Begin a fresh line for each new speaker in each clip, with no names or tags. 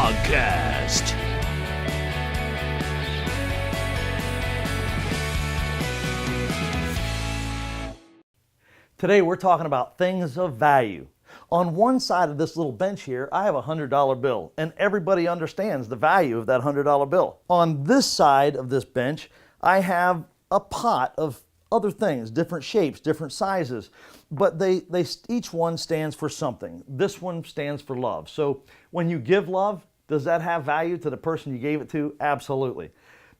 Hog Cast.
Today we're talking about things of value. On one side of this little bench here, I have a $100 bill, and everybody understands the value of that $100 bill. On this side of this bench, I have a pot of other things, different shapes, different sizes, but they each one stands for something. This one stands for love. So when you give love, does that have value to the person you gave it to? Absolutely.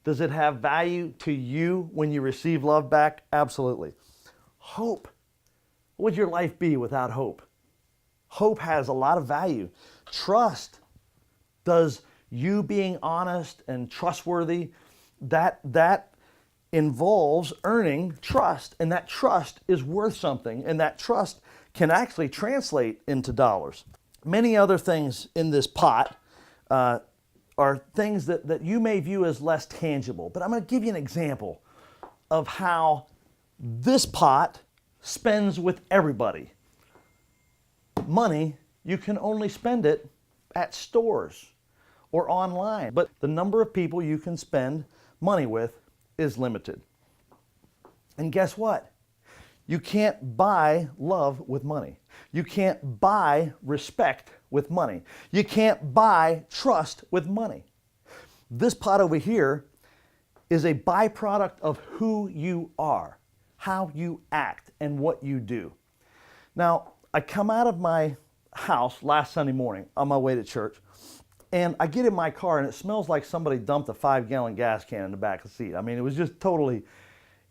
Does it have value to you when you receive love back? Absolutely. Hope. What would your life be without hope? Hope has a lot of value. Trust. Does you being honest and trustworthy, that involves earning trust, and that trust is worth something, and that trust can actually translate into dollars. Many other things in this pot are things that you may view as less tangible, but I'm going to give you an example of how this pot spends with everybody. Money, you can only spend it at stores or online, but the number of people you can spend money with is limited. And guess what? You can't buy love with money. You can't buy respect with money. You can't buy trust with money. This pot over here is a byproduct of who you are, how you act, and what you do. Now, I come out of my house last Sunday morning on my way to church, and I get in my car and it smells like somebody dumped a 5-gallon gas can in the back of the seat. I mean, it was just totally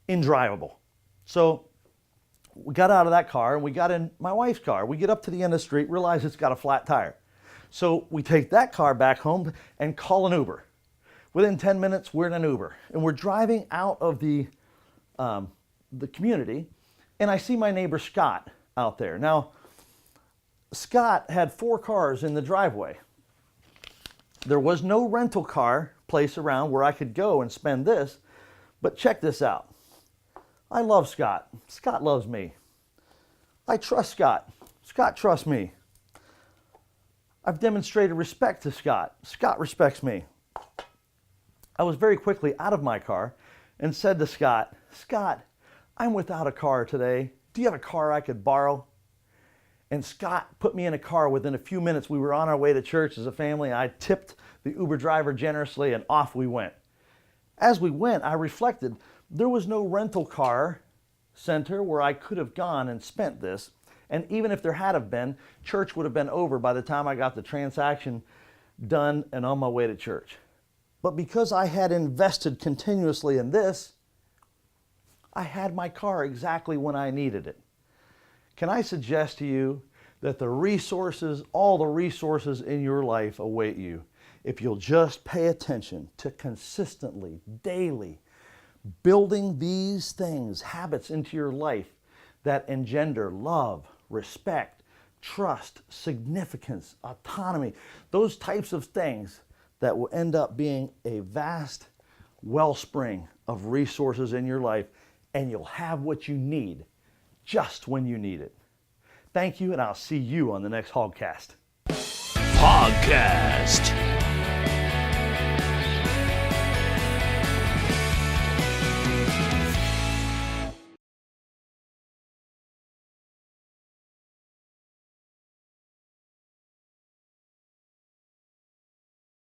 indrivable. So we got out of that car and we got in my wife's car. We get up to the end of the street, realize it's got a flat tire. So we take that car back home and call an Uber. Within 10 minutes, we're in an Uber and we're driving out of the community, and I see my neighbor Scott out there. Now, Scott had 4 cars in the driveway. There was no rental car place around where I could go and spend this, but check this out. I love Scott. Scott loves me. I trust Scott. Scott trusts me. I've demonstrated respect to Scott. Scott respects me. I was very quickly out of my car and said to Scott, "Scott, I'm without a car today. Do you have a car I could borrow?" And Scott put me in a car. Within a few minutes, we were on our way to church as a family. I tipped the Uber driver generously, and off we went. As we went, I reflected, there was no rental car center where I could have gone and spent this. And even if there had have been, church would have been over by the time I got the transaction done and on my way to church. But because I had invested continuously in this, I had my car exactly when I needed it. Can I suggest to you that the resources, all the resources in your life await you if you'll just pay attention to consistently, daily, building these things, habits into your life that engender love, respect, trust, significance, autonomy, those types of things that will end up being a vast wellspring of resources in your life, and you'll have what you need just when you need it. Thank you, and I'll see you on the next Hog Cast.
Hog Cast.